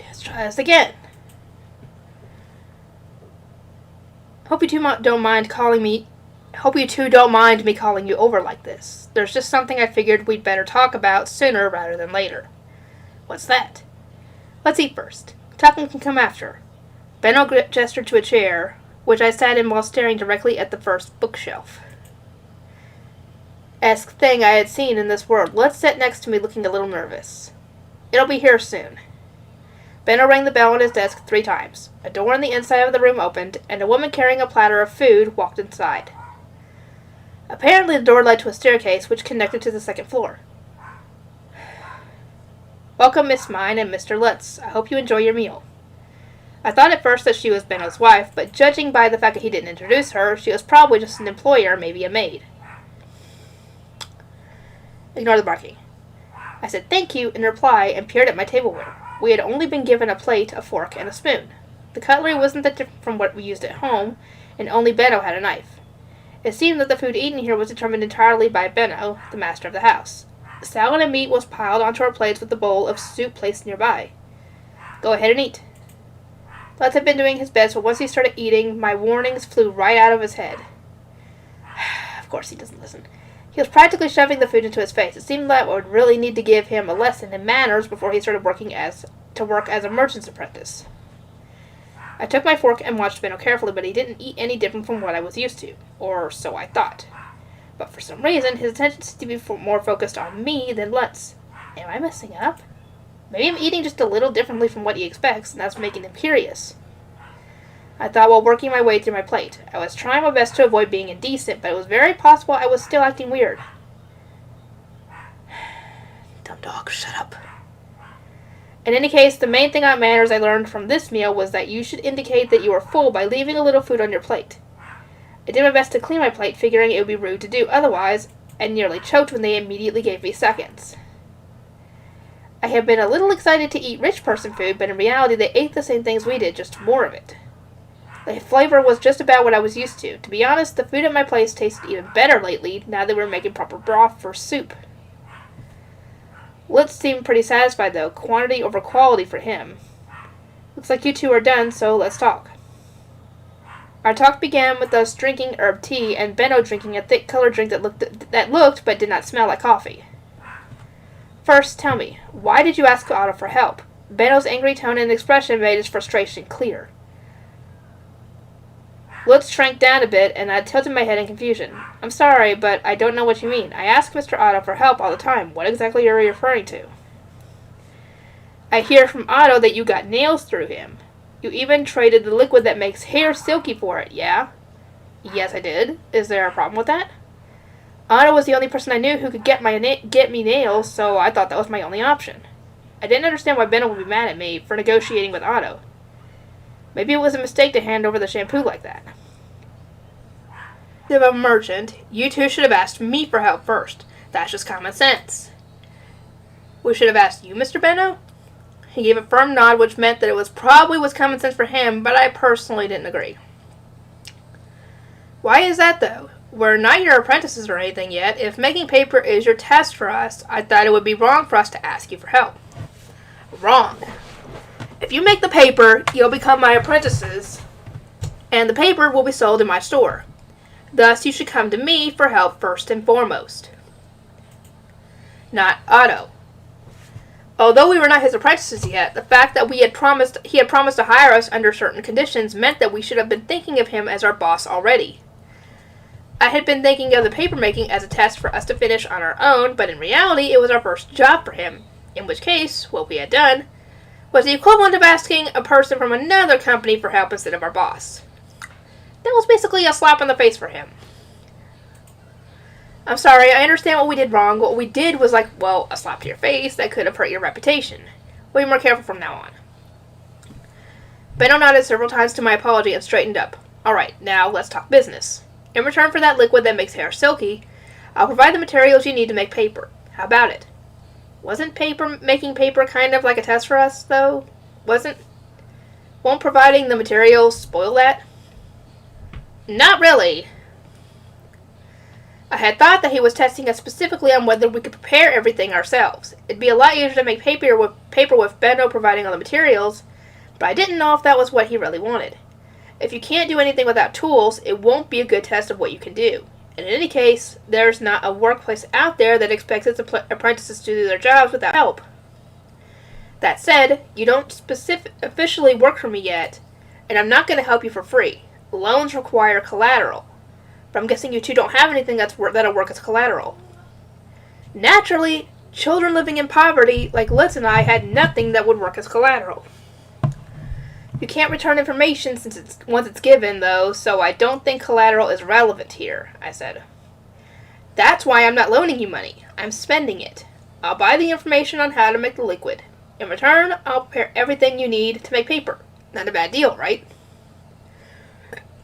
Let's try this again. Hope you two don't mind me calling you over like this. There's just something I figured we'd better talk about sooner rather than later. What's that? Let's eat first. Talking can come after. Benno gestured to a chair, which I sat in while staring directly at the first bookshelf. Esque thing I had seen in this world. Let's sit next to me looking a little nervous. It'll be here soon. Benno rang the bell on his desk 3 times. A door on the inside of the room opened, and a woman carrying a platter of food walked inside. Apparently the door led to a staircase which connected to the 2nd floor. Welcome, Miss Mine and Mr. Lutz. I hope you enjoy your meal. I thought at first that she was Benno's wife, but judging by the fact that he didn't introduce her, she was probably just an employee or maybe a maid. Ignore the barking. I said thank you in reply and peered at my tableware. We had only been given a plate, a fork, and a spoon. The cutlery wasn't that different from what we used at home, and only Benno had a knife. It seemed that the food eaten here was determined entirely by Benno, the master of the house. Salad and meat was piled onto our plates with a bowl of soup placed nearby. Go ahead and eat. Lutz had been doing his best, but once he started eating, my warnings flew right out of his head. Of course he doesn't listen. He was practically shoving the food into his face. It seemed that I would really need to give him a lesson in manners before he started work as a merchant's apprentice. I took my fork and watched Benno carefully, but he didn't eat any different from what I was used to, or so I thought. But for some reason, his attention seemed to be more focused on me than Lutz. Am I messing up? Maybe I'm eating just a little differently from what he expects, and that's making him curious. I thought while working my way through my plate. I was trying my best to avoid being indecent, but it was very possible I was still acting weird. Dumb dog, shut up. In any case, the main thing on manners I learned from this meal was that you should indicate that you are full by leaving a little food on your plate. I did my best to clean my plate, figuring it would be rude to do otherwise, and nearly choked when they immediately gave me seconds. I had been a little excited to eat rich person food, but in reality they ate the same things we did, just more of it. The flavor was just about what I was used to. To be honest, the food at my place tasted even better lately, now that we were making proper broth for soup. Lutz seemed pretty satisfied, though. Quantity over quality for him. Looks like you two are done, so let's talk. Our talk began with us drinking herb tea, and Benno drinking a thick colored drink that looked but did not smell like coffee. First, tell me, why did you ask Otto for help? Benno's angry tone and expression made his frustration clear. Lutz shrank down a bit, and I tilted my head in confusion. I'm sorry, but I don't know what you mean. I ask Mr. Otto for help all the time. What exactly are you referring to? I hear from Otto that you got nails through him. You even traded the liquid that makes hair silky for it, yeah? Yes, I did. Is there a problem with that? Otto was the only person I knew who could get me nails, so I thought that was my only option. I didn't understand why Benno would be mad at me for negotiating with Otto. Maybe it was a mistake to hand over the shampoo like that. If I'm a merchant, you two should have asked me for help first. That's just common sense. We should have asked you, Mr. Benno? He gave a firm nod, which meant that it probably was common sense for him, but I personally didn't agree. Why is that, though? We're not your apprentices or anything yet. If making paper is your test for us, I thought it would be wrong for us to ask you for help. Wrong. If you make the paper, you'll become my apprentices, and the paper will be sold in my store. Thus, you should come to me for help first and foremost. Not Otto. Although we were not his apprentices yet, the fact that he had promised to hire us under certain conditions meant that we should have been thinking of him as our boss already. I had been thinking of the papermaking as a test for us to finish on our own, but in reality it was our first job for him, in which case, what we had done was the equivalent of asking a person from another company for help instead of our boss. That was basically a slap in the face for him. I'm sorry, I understand what we did wrong. What we did was a slap to your face that could have hurt your reputation. We'll be more careful from now on. Benno nodded several times to my apology and straightened up. Alright, now let's talk business. In return for that liquid that makes hair silky, I'll provide the materials you need to make paper. How about it? Wasn't making paper kind of like a test for us, though? Won't providing the materials spoil that? Not really. I had thought that he was testing us specifically on whether we could prepare everything ourselves. It'd be a lot easier to make paper with Benno providing all the materials, but I didn't know if that was what he really wanted. If you can't do anything without tools, it won't be a good test of what you can do. And in any case, there's not a workplace out there that expects its apprentices to do their jobs without help. That said, you don't officially work for me yet, and I'm not going to help you for free. Loans require collateral. But I'm guessing you two don't have anything that'll work as collateral. Naturally, children living in poverty, like Litz and I, had nothing that would work as collateral. You can't return information once it's given, though, so I don't think collateral is relevant here, I said. That's why I'm not loaning you money. I'm spending it. I'll buy the information on how to make the liquid. In return, I'll prepare everything you need to make paper. Not a bad deal, right?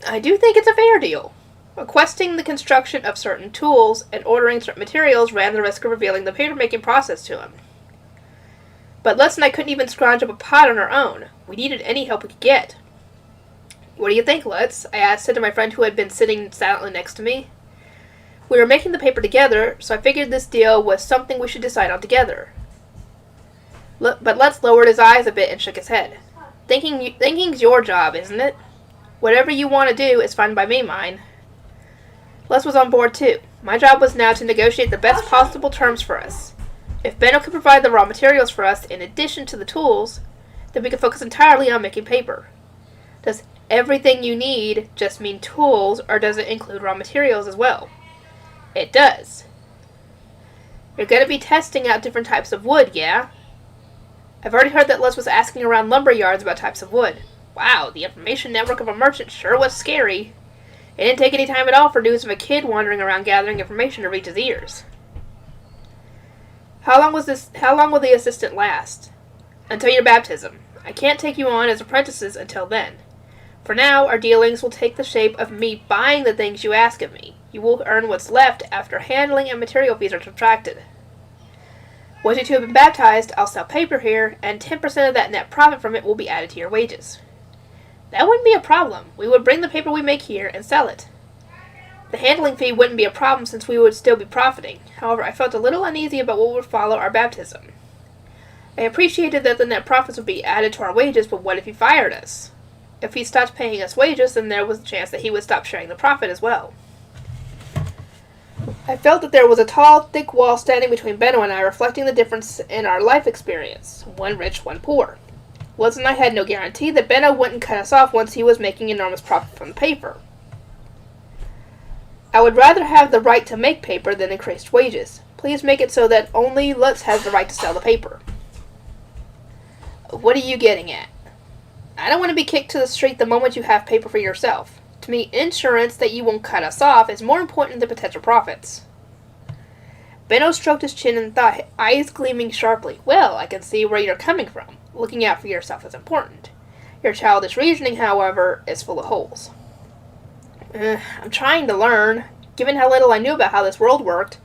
I do think it's a fair deal. Requesting the construction of certain tools and ordering certain materials ran the risk of revealing the paper-making process to him. But Let's and I couldn't even scrounge up a pot on our own. We needed any help we could get. What do you think, Let's? I said to my friend who had been sitting silently next to me. We were making the paper together, so I figured this deal was something we should decide on together. But Let's lowered his eyes a bit and shook his head. Thinking's your job, isn't it? Whatever you want to do is fine by me, mine. Les was on board too. My job was now to negotiate the best possible terms for us. If Benno could provide the raw materials for us in addition to the tools, then we could focus entirely on making paper. Does everything you need just mean tools, or does it include raw materials as well? It does. You're going to be testing out different types of wood, yeah? I've already heard that Les was asking around lumber yards about types of wood. Wow, the information network of a merchant sure was scary. It didn't take any time at all for news of a kid wandering around gathering information to reach his ears. How long will the assistant last? Until your baptism. I can't take you on as apprentices until then. For now, our dealings will take the shape of me buying the things you ask of me. You will earn what's left after handling and material fees are subtracted. Once you two have been baptized, I'll sell paper here, and 10% of that net profit from it will be added to your wages. That wouldn't be a problem. We would bring the paper we make here and sell it. The handling fee wouldn't be a problem since we would still be profiting. However, I felt a little uneasy about what would follow our baptism. I appreciated that the net profits would be added to our wages, but what if he fired us? If he stopped paying us wages, then there was a chance that he would stop sharing the profit as well. I felt that there was a tall, thick wall standing between Benno and I, reflecting the difference in our life experience. One rich, one poor. Liz and I had no guarantee that Benno wouldn't cut us off once he was making enormous profit from the paper. I would rather have the right to make paper than increased wages. Please make it so that only Lutz has the right to sell the paper. What are you getting at? I don't want to be kicked to the street the moment you have paper for yourself. To me, insurance that you won't cut us off is more important than potential profits. Benno stroked his chin and thought, eyes gleaming sharply. Well, I can see where you're coming from. Looking out for yourself is important. Your childish reasoning, however, is full of holes. I'm trying to learn. Given how little I knew about how this world worked,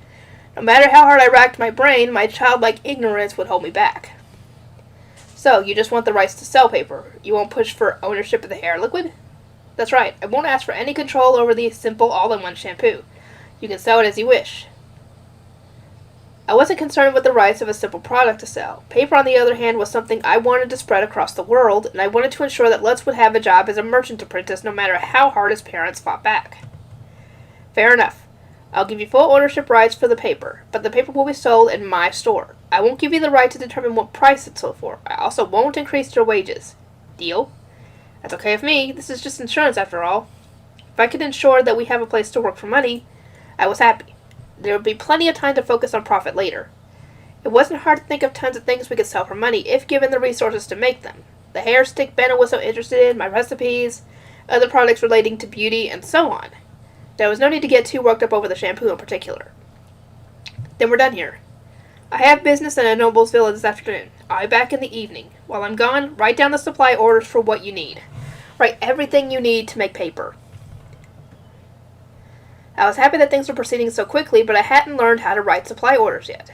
no matter how hard I racked my brain, my childlike ignorance would hold me back. So, you just want the rights to sell paper. You won't push for ownership of the hair liquid? That's right. I won't ask for any control over the simple all-in-one shampoo. You can sell it as you wish. I wasn't concerned with the rights of a simple product to sell. Paper, on the other hand, was something I wanted to spread across the world, and I wanted to ensure that Lutz would have a job as a merchant apprentice no matter how hard his parents fought back. Fair enough. I'll give you full ownership rights for the paper, but the paper will be sold in my store. I won't give you the right to determine what price it's sold for. I also won't increase your wages. Deal? That's okay with me. This is just insurance after all. If I could ensure that we have a place to work for money, I was happy. There would be plenty of time to focus on profit later. It wasn't hard to think of tons of things we could sell for money if given the resources to make them. The hair stick Benno was so interested in, my recipes, other products relating to beauty, and so on. There was no need to get too worked up over the shampoo in particular. Then we're done here. I have business in a noble's villa this afternoon. I'll be back in the evening. While I'm gone, write down the supply orders for what you need. Write everything you need to make paper. I was happy that things were proceeding so quickly, but I hadn't learned how to write supply orders yet.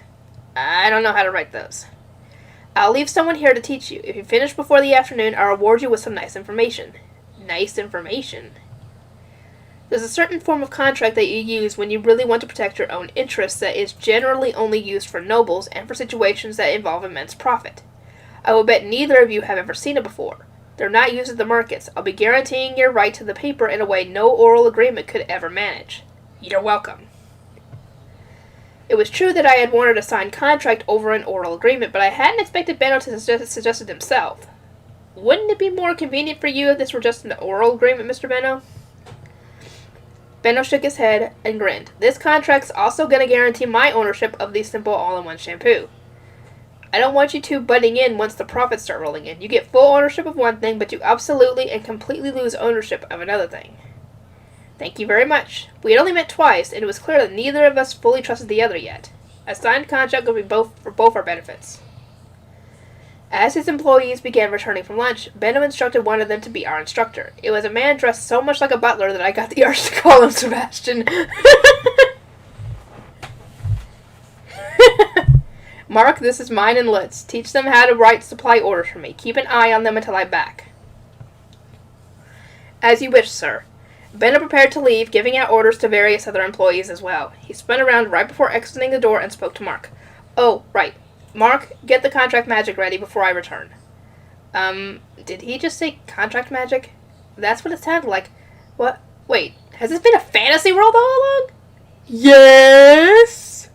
I don't know how to write those. I'll leave someone here to teach you. If you finish before the afternoon, I'll reward you with some nice information. Nice information? There's a certain form of contract that you use when you really want to protect your own interests that is generally only used for nobles and for situations that involve immense profit. I will bet neither of you have ever seen it before. They're not used at the markets. I'll be guaranteeing your right to the paper in a way no oral agreement could ever manage. You're welcome. It was true that I had wanted a signed contract over an oral agreement, but I hadn't expected Benno to suggest it himself. Wouldn't it be more convenient for you if this were just an oral agreement, Mr. Benno? Benno shook his head and grinned. This contract's also going to guarantee my ownership of the simple all-in-one shampoo. I don't want you two butting in once the profits start rolling in. You get full ownership of one thing, but you absolutely and completely lose ownership of another thing. Thank you very much. We had only met twice, and it was clear that neither of us fully trusted the other yet. A signed contract would be for both our benefits. As his employees began returning from lunch, Benno instructed one of them to be our instructor. It was a man dressed so much like a butler that I got the urge to call him Sebastian. Mark, this is mine and Lutz. Teach them how to write supply orders for me. Keep an eye on them until I'm back. As you wish, sir. Benno prepared to leave, giving out orders to various other employees as well. He spun around right before exiting the door and spoke to Mark. Oh, right. Mark, get the contract magic ready before I return. Did he just say contract magic? That's what it sounded like. What? Wait, has this been a fantasy world all along? Yes!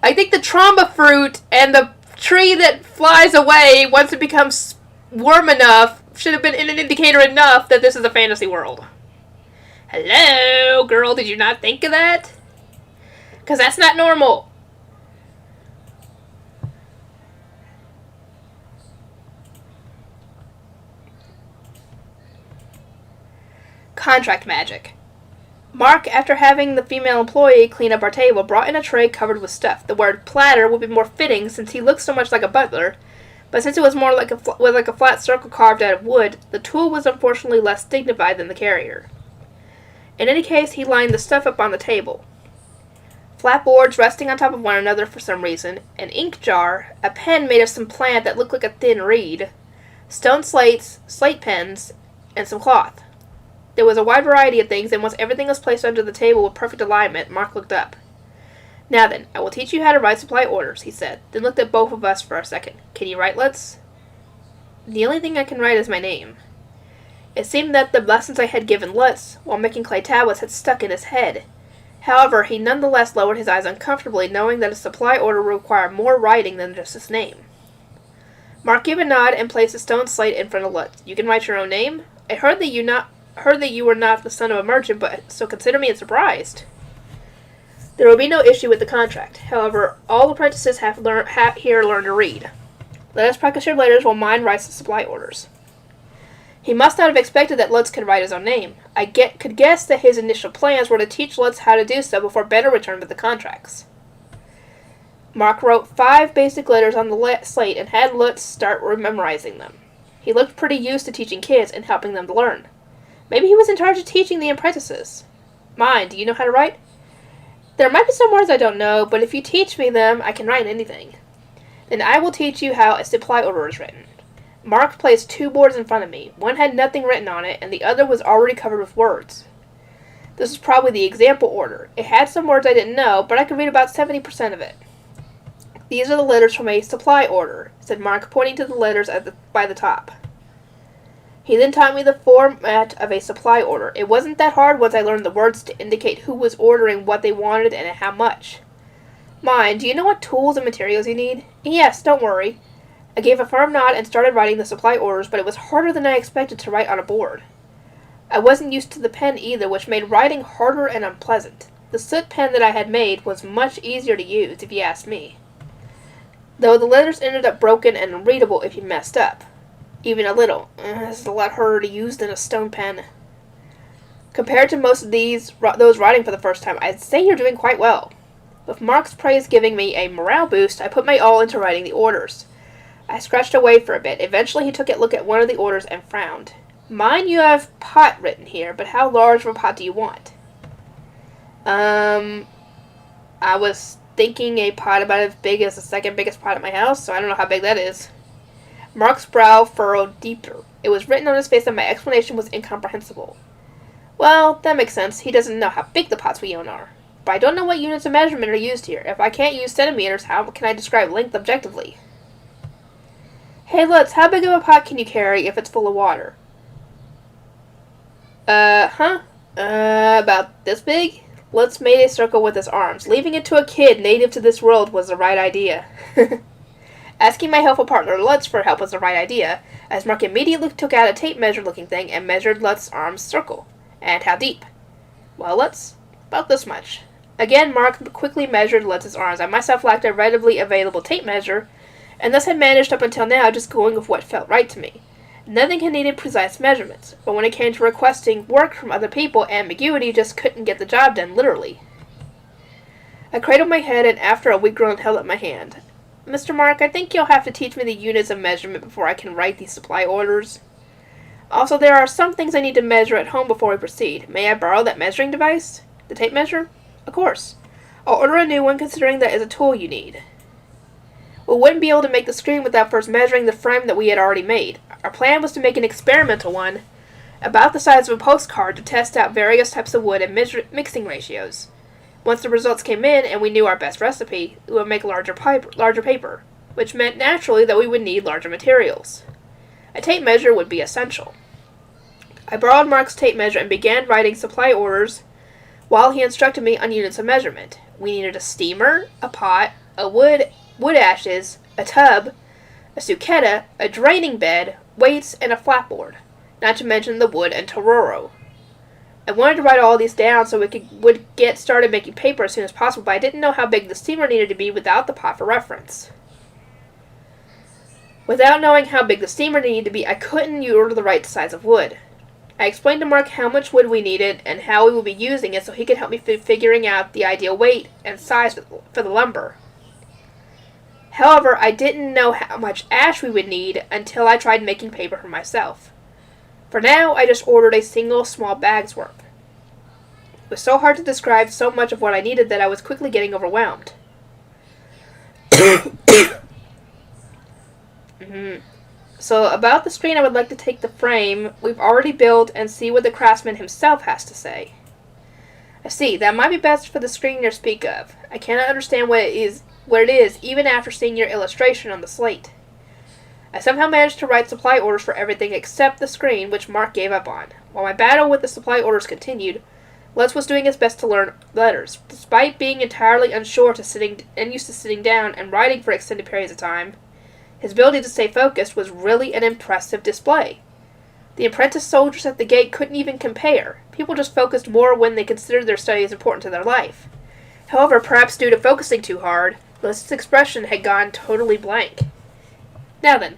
I think the trauma fruit and the tree that flies away once it becomes warm enough should have been an indicator enough that this is a fantasy world. Hello, girl, did you not think of that? Because that's not normal. Contract magic. Mark, after having the female employee clean up our table, brought in a tray covered with stuff. The word platter would be more fitting since he looks so much like a butler, but since it was more like a flat circle carved out of wood, the tool was unfortunately less dignified than the carrier. In any case, he lined the stuff up on the table. Flat boards resting on top of one another for some reason, an ink jar, a pen made of some plant that looked like a thin reed, stone slates, slate pens, and some cloth. There was a wide variety of things, and once everything was placed under the table with perfect alignment, Mark looked up. Now then, I will teach you how to write supply orders, he said, then looked at both of us for a second. Can you write, Lutz? The only thing I can write is my name. It seemed that the lessons I had given Lutz, while making clay tablets, had stuck in his head. However, he nonetheless lowered his eyes uncomfortably, knowing that a supply order would require more writing than just his name. Mark gave a nod and placed a stone slate in front of Lutz. You can write your own name? I heard that you were not the son of a merchant, but so consider me surprised. There will be no issue with the contract. However, all apprentices have here learned to read. Let us practice your letters while mine writes the supply orders. He must not have expected that Lutz could write his own name. I could guess that his initial plans were to teach Lutz how to do so before Benno returned with the contracts. Mark wrote 5 basic letters on the slate and had Lutz start memorizing them. He looked pretty used to teaching kids and helping them to learn. Maybe he was in charge of teaching the apprentices. Mine, do you know how to write? There might be some words I don't know, but if you teach me them, I can write anything. Then I will teach you how a supply order is written. Mark placed 2 boards in front of me. One had nothing written on it, and the other was already covered with words. This was probably the example order. It had some words I didn't know, but I could read about 70% of it. These are the letters from a supply order, said Mark, pointing to the letters by the top. He then taught me the format of a supply order. It wasn't that hard once I learned the words to indicate who was ordering what they wanted and how much. Mine, do you know what tools and materials you need? Yes, don't worry. I gave a firm nod and started writing the supply orders, but it was harder than I expected to write on a board. I wasn't used to the pen either, which made writing harder and unpleasant. The soot pen that I had made was much easier to use, if you ask me. Though the letters ended up broken and unreadable if you messed up. Even a little. This is a lot harder to use than a stone pen. Compared to most of those writing for the first time, I'd say you're doing quite well. With Mark's praise giving me a morale boost, I put my all into writing the orders. I scratched away for a bit. Eventually he took a look at one of the orders and frowned. Mine, you have pot written here, but how large of a pot do you want? I was thinking a pot about as big as the second biggest pot at my house, so I don't know how big that is. Mark's brow furrowed deeper. It was written on his face that my explanation was incomprehensible. Well, that makes sense. He doesn't know how big the pots we own are. But I don't know what units of measurement are used here. If I can't use centimeters, how can I describe length objectively? Hey, Lutz, how big of a pot can you carry if it's full of water? About this big? Lutz made a circle with his arms. Leaving it to a kid native to this world was the right idea. Asking my helpful partner Lutz for help was the right idea, as Mark immediately took out a tape measure looking thing and measured Lutz's arm's circle. And how deep? Well, Lutz, about this much. Again, Mark quickly measured Lutz's arms. I myself lacked a readily available tape measure, and thus had managed up until now just going with what felt right to me. Nothing had needed precise measurements, but when it came to requesting work from other people, ambiguity just couldn't get the job done, literally. I cradled my head, and after a weak groan held up my hand. Mr. Mark, I think you'll have to teach me the units of measurement before I can write these supply orders. Also, there are some things I need to measure at home before we proceed. May I borrow that measuring device? The tape measure? Of course. I'll order a new one, considering that is a tool you need. We wouldn't be able to make the screen without first measuring the frame that we had already made. Our plan was to make an experimental one, about the size of a postcard, to test out various types of wood and mixing ratios. Once the results came in and we knew our best recipe, we would make larger paper, which meant naturally that we would need larger materials. A tape measure would be essential. I borrowed Mark's tape measure and began writing supply orders while he instructed me on units of measurement. We needed a steamer, a pot, a wood ashes, a tub, a suquetta, a draining bed, weights, and a flatboard, not to mention the wood and tororo. I wanted to write all these down so we would get started making paper as soon as possible, but I didn't know how big the steamer needed to be without the pot for reference. Without knowing how big the steamer needed to be, I couldn't order the right size of wood. I explained to Mark how much wood we needed and how we would be using it so he could help me figuring out the ideal weight and size for the lumber. However, I didn't know how much ash we would need until I tried making paper for myself. For now, I just ordered a single small bag's worth. It was so hard to describe so much of what I needed that I was quickly getting overwhelmed. So, about the screen, I would like to take the frame we've already built and see what the craftsman himself has to say. I see, that might be best for the screen you speak of. I cannot understand what it is, even after seeing your illustration on the slate. I somehow managed to write supply orders for everything except the screen, which Mark gave up on. While my battle with the supply orders continued, Lutz was doing his best to learn letters. Despite being entirely unsure and used to sitting down and writing for extended periods of time, his ability to stay focused was really an impressive display. The apprentice soldiers at the gate couldn't even compare. People just focused more when they considered their studies important to their life. However, perhaps due to focusing too hard, Lutz's expression had gone totally blank. Now then,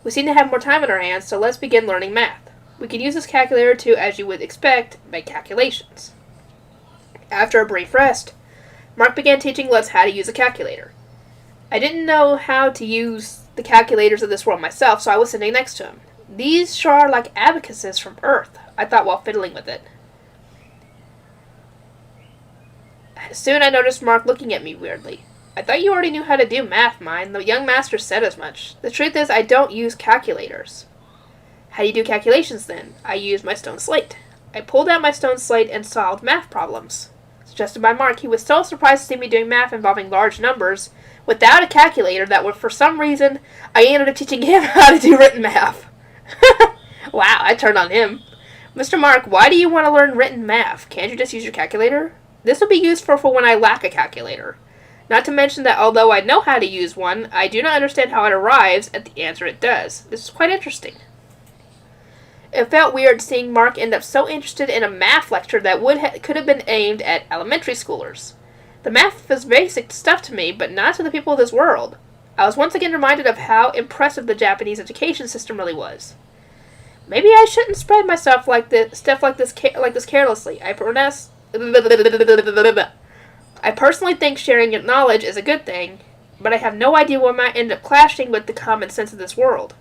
we seem to have more time on our hands, so let's begin learning math. We can use this calculator to, as you would expect, make calculations. After a brief rest, Mark began teaching Lutz how to use a calculator. I didn't know how to use the calculators of this world myself, so I was sitting next to him. These sure are like abacuses from Earth, I thought while fiddling with it. Soon I noticed Mark looking at me weirdly. I thought you already knew how to do math, mine. The young master said as much. The truth is, I don't use calculators. How do you do calculations, then? I use my stone slate. I pulled out my stone slate and solved math problems. Suggested by Mark, he was so surprised to see me doing math involving large numbers without a calculator that for some reason, I ended up teaching him how to do written math. Wow, I turned on him. Mr. Mark, why do you want to learn written math? Can't you just use your calculator? This will be useful for when I lack a calculator. Not to mention that although I know how to use one, I do not understand how it arrives at the answer it does. This is quite interesting. It felt weird seeing Mark end up so interested in a math lecture that could have been aimed at elementary schoolers. The math was basic stuff to me, but not to the people of this world. I was once again reminded of how impressive the Japanese education system really was. Maybe I shouldn't spread myself like this carelessly. I personally think sharing your knowledge is a good thing, but I have no idea what might end up clashing with the common sense of this world.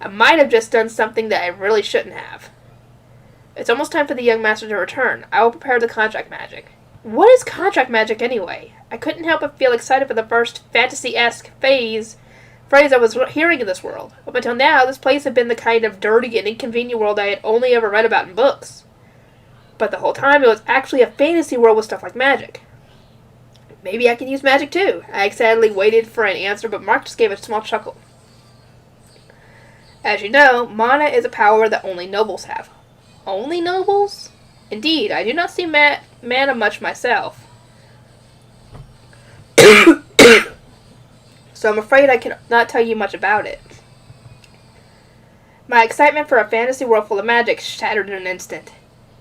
I might have just done something that I really shouldn't have. It's almost time for the young master to return. I will prepare the contract magic. What is contract magic anyway? I couldn't help but feel excited for the first fantasy-esque phrase I was hearing in this world. Up until now, this place had been the kind of dirty and inconvenient world I had only ever read about in books. But the whole time it was actually a fantasy world with stuff like magic. Maybe I can use magic too. I excitedly waited for an answer, but Mark just gave a small chuckle. As you know, mana is a power that only nobles have. Only nobles? Indeed, I do not see mana much myself. So I'm afraid I cannot tell you much about it. My excitement for a fantasy world full of magic shattered in an instant.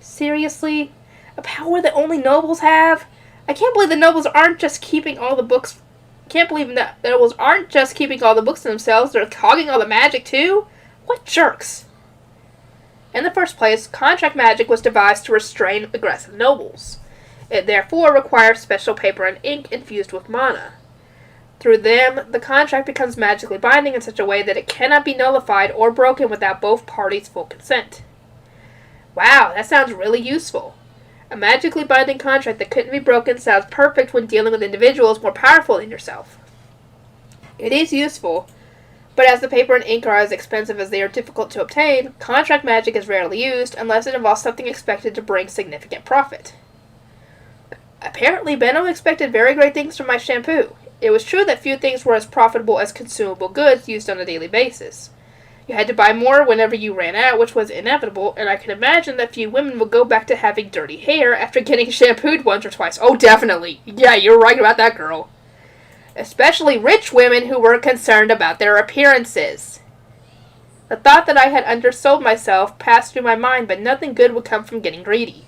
Seriously? A power that only nobles have? I can't believe the nobles aren't just keeping all the books. Can't believe that the nobles aren't just keeping all the books to themselves. They're hogging all the magic too. What jerks! In the first place, contract magic was devised to restrain aggressive nobles. It therefore requires special paper and ink infused with mana. Through them, the contract becomes magically binding in such a way that it cannot be nullified or broken without both parties' full consent. Wow, that sounds really useful. A magically binding contract that couldn't be broken sounds perfect when dealing with individuals more powerful than yourself. It is useful, but as the paper and ink are as expensive as they are difficult to obtain, contract magic is rarely used unless it involves something expected to bring significant profit. Apparently, Benno expected very great things from my shampoo. It was true that few things were as profitable as consumable goods used on a daily basis. You had to buy more whenever you ran out, which was inevitable, and I can imagine that few women would go back to having dirty hair after getting shampooed once or twice. Oh, definitely. Yeah, you're right about that, girl. Especially rich women who were concerned about their appearances. The thought that I had undersold myself passed through my mind, but nothing good would come from getting greedy.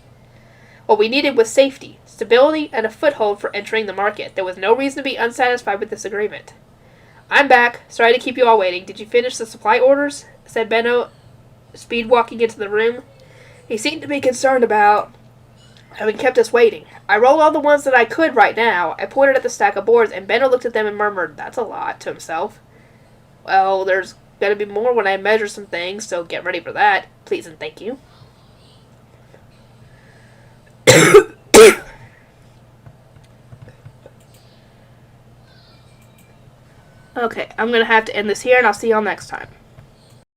What we needed was safety, stability, and a foothold for entering the market. There was no reason to be unsatisfied with this agreement. I'm back. Sorry to keep you all waiting. Did you finish the supply orders? Said Benno, speed walking into the room. He seemed to be concerned about having kept us waiting. I rolled all the ones that I could right now. I pointed at the stack of boards, and Benno looked at them and murmured, "That's a lot," to himself. Well, there's gonna be more when I measure some things, so get ready for that. Please and thank you. Okay, I'm going to have to end this here, and I'll see y'all next time.